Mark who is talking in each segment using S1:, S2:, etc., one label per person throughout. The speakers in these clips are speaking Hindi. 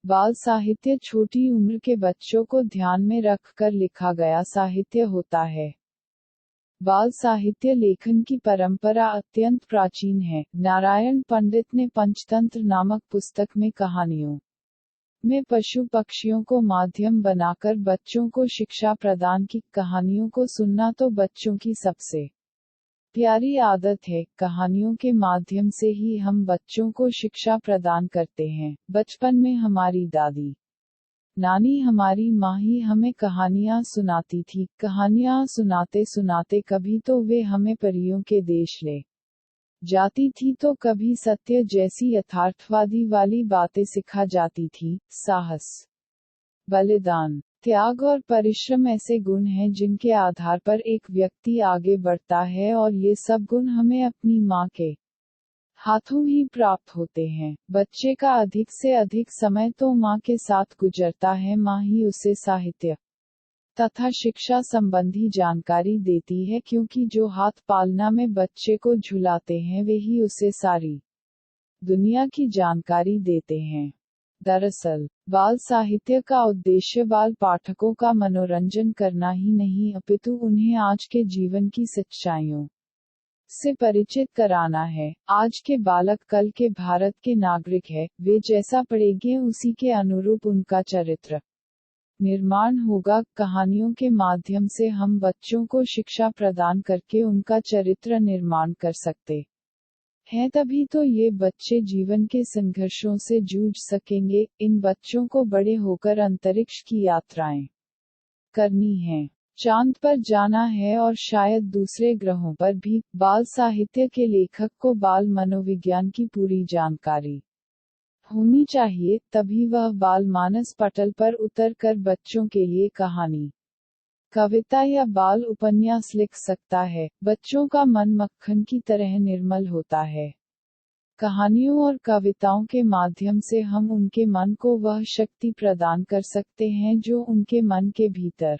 S1: बाल साहित्य छोटी उम्र के बच्चों को ध्यान में रखकर लिखा गया साहित्य होता है। बाल साहित्य लेखन की परंपरा अत्यंत प्राचीन है। नारायण पंडित ने पंचतंत्र नामक पुस्तक में कहानियों में पशु पक्षियों को माध्यम बनाकर बच्चों को शिक्षा प्रदान की। कहानियों को सुनना तो बच्चों की सबसे प्यारी आदत है। कहानियों के माध्यम से ही हम बच्चों को शिक्षा प्रदान करते हैं। बचपन में हमारी दादी नानी, हमारी माँ ही हमें कहानियाँ सुनाती थी। कहानियाँ सुनाते सुनाते कभी तो वे हमें परियों के देश ले जाती थी, तो कभी सत्य जैसी यथार्थवादी वाली बातें सिखा जाती थी। साहस, बलिदान, त्याग और परिश्रम ऐसे गुण हैं जिनके आधार पर एक व्यक्ति आगे बढ़ता है, और ये सब गुण हमें अपनी माँ के हाथों ही प्राप्त होते हैं। बच्चे का अधिक से अधिक समय तो माँ के साथ गुजरता है। माँ ही उसे साहित्य तथा शिक्षा संबंधी जानकारी देती है, क्योंकि जो हाथ पालना में बच्चे को झुलाते हैं वे ही उसे सारी दुनिया की जानकारी देते हैं। दरअसल, बाल साहित्य का उद्देश्य बाल पाठकों का मनोरंजन करना ही नहीं, अपितु उन्हें आज के जीवन की सच्चाइयों से परिचित कराना है। आज के बालक कल के भारत के नागरिक है। वे जैसा पढ़ेंगे उसी के अनुरूप उनका चरित्र निर्माण होगा। कहानियों के माध्यम से हम बच्चों को शिक्षा प्रदान करके उनका चरित्र निर्माण कर सकते हैं। तभी तो ये बच्चे जीवन के संघर्षों से जूझ सकेंगे। इन बच्चों को बड़े होकर अंतरिक्ष की यात्राएं करनी हैं, चांद पर जाना है और शायद दूसरे ग्रहों पर भी। बाल साहित्य के लेखक को बाल मनोविज्ञान की पूरी जानकारी होनी चाहिए, तभी वह बाल मानस पटल पर उतरकर बच्चों के लिए कहानी, कविता या बाल उपन्यास लिख सकता है। बच्चों का मन मक्खन की तरह निर्मल होता है। कहानियों और कविताओं के माध्यम से हम उनके मन को वह शक्ति प्रदान कर सकते हैं जो उनके मन के भीतर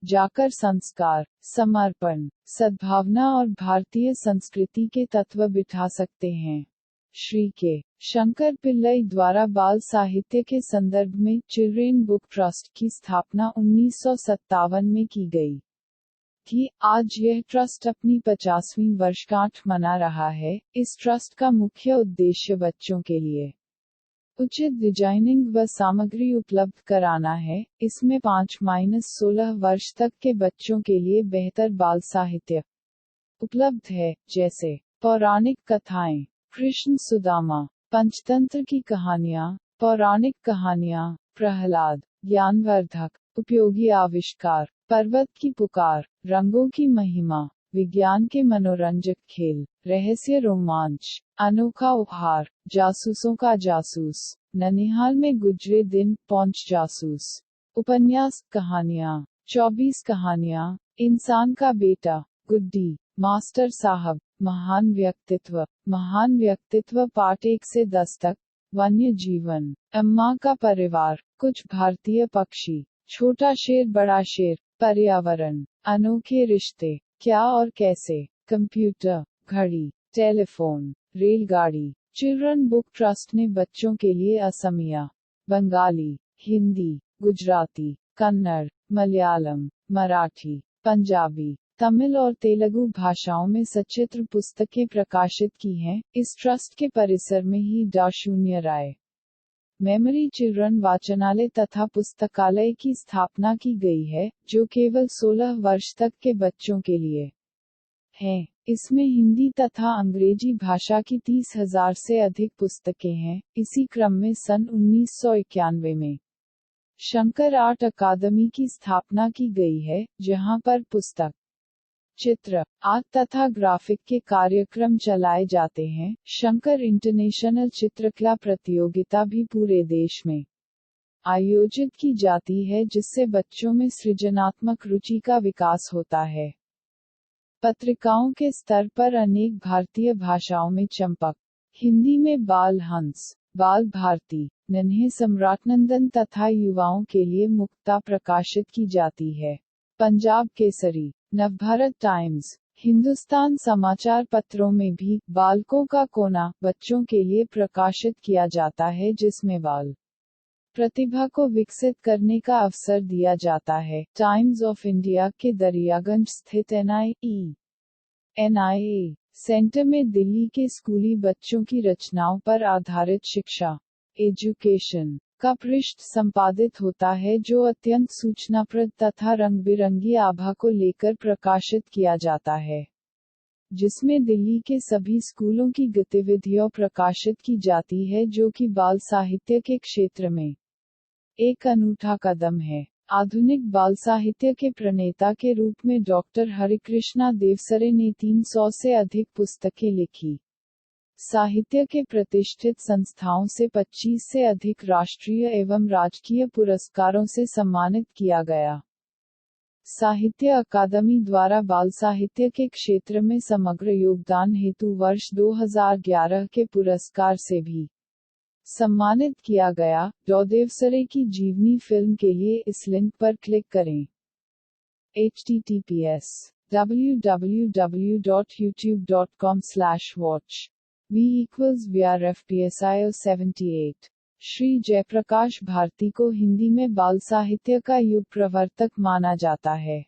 S1: जाकर संस्कार, समर्पण, सद्भावना और भारतीय संस्कृति के तत्व बिठा सकते हैं। श्री के शंकर पिल्लई द्वारा बाल साहित्य के संदर्भ में चिल्ड्रेन बुक ट्रस्ट की स्थापना 1957 में की गई थी। आज यह ट्रस्ट अपनी 50वीं वर्षगांठ मना रहा है। इस ट्रस्ट का मुख्य उद्देश्य बच्चों के लिए उचित डिजाइनिंग व सामग्री उपलब्ध कराना है। इसमें 5-16 वर्ष तक के बच्चों के लिए बेहतर बाल साहित्य उपलब्ध है, जैसे पौराणिक कथाएं, कृष्ण सुदामा, पंचतंत्र की कहानियां, पौराणिक कहानियां, प्रहलाद, ज्ञानवर्धक, उपयोगी आविष्कार, पर्वत की पुकार, रंगों की महिमा, विज्ञान के मनोरंजक खेल, रहस्य रोमांच, अनोखा उपहार, जासूसों का जासूस, ननिहाल में गुजरे दिन, पौंच जासूस, उपन्यास, कहानियां, 24 कहानियां, इंसान का बेटा, गुड्डी, मास्टर साहब, महान व्यक्तित्व पार्ट 1 से 10 तक, वन्य जीवन, अम्मा का परिवार, कुछ भारतीय पक्षी, छोटा शेर बड़ा शेर, पर्यावरण, अनोखे रिश्ते, क्या और कैसे, कंप्यूटर, घड़ी, टेलीफोन, रेलगाड़ी। चिल्ड्रन बुक ट्रस्ट ने बच्चों के लिए असमिया, बंगाली, हिंदी, गुजराती, कन्नड़, मलयालम, मराठी, पंजाबी, तमिल और तेलुगु भाषाओं में सचित्र पुस्तकें प्रकाशित की हैं। इस ट्रस्ट के परिसर में ही डॉ. राय मेमोरी चिल्ड्रन वाचनालय तथा पुस्तकालय की स्थापना की गई है, जो केवल 16 वर्ष तक के बच्चों के लिए है। इसमें हिंदी तथा अंग्रेजी भाषा की 30,000 से अधिक पुस्तकें हैं। इसी क्रम में सन 1991 में शंकर आर्ट अकादमी की स्थापना की गई है, जहां पर पुस्तक, चित्र, आर्ट तथा ग्राफिक के कार्यक्रम चलाए जाते हैं। शंकर इंटरनेशनल चित्रकला प्रतियोगिता भी पूरे देश में आयोजित की जाती है, जिससे बच्चों में सृजनात्मक रुचि का विकास होता है। पत्रिकाओं के स्तर पर अनेक भारतीय भाषाओं में चंपक, हिंदी में बाल हंस, बाल भारती, नन्हे सम्राट नंदन तथा युवाओं के लिए मुक्ता प्रकाशित की जाती है। पंजाब केसरी, नवभारत टाइम्स, हिंदुस्तान समाचार पत्रों में भी बालकों का कोना बच्चों के लिए प्रकाशित किया जाता है, जिसमें बाल प्रतिभा को विकसित करने का अवसर दिया जाता है। टाइम्स ऑफ इंडिया के दरियागंज स्थित NIA सेंटर में दिल्ली के स्कूली बच्चों की रचनाओं पर आधारित शिक्षा एजुकेशन का पृष्ठ संपादित होता है, जो अत्यंत सूचनाप्रद तथा रंग बिरंगी आभा को लेकर प्रकाशित किया जाता है, जिसमें दिल्ली के सभी स्कूलों की गतिविधियां प्रकाशित की जाती है, जो कि बाल साहित्य के क्षेत्र में एक अनूठा कदम है। आधुनिक बाल साहित्य के प्रणेता के रूप में डॉक्टर हरिकृष्णा देवसरे ने 300 से अधिक पुस्तकें लिखी। साहित्य के प्रतिष्ठित संस्थाओं से 25 से अधिक राष्ट्रीय एवं राजकीय पुरस्कारों से सम्मानित किया गया। साहित्य अकादमी द्वारा बाल साहित्य के क्षेत्र में समग्र योगदान हेतु वर्ष 2011 के पुरस्कार से भी सम्मानित किया गया। देवसरे की जीवनी फिल्म के लिए इस लिंक पर क्लिक करें। https://www.youtube.com/watch V=VRFPSIO 78। श्री जयप्रकाश भारती को हिंदी में बाल साहित्य का युग प्रवर्तक माना जाता है।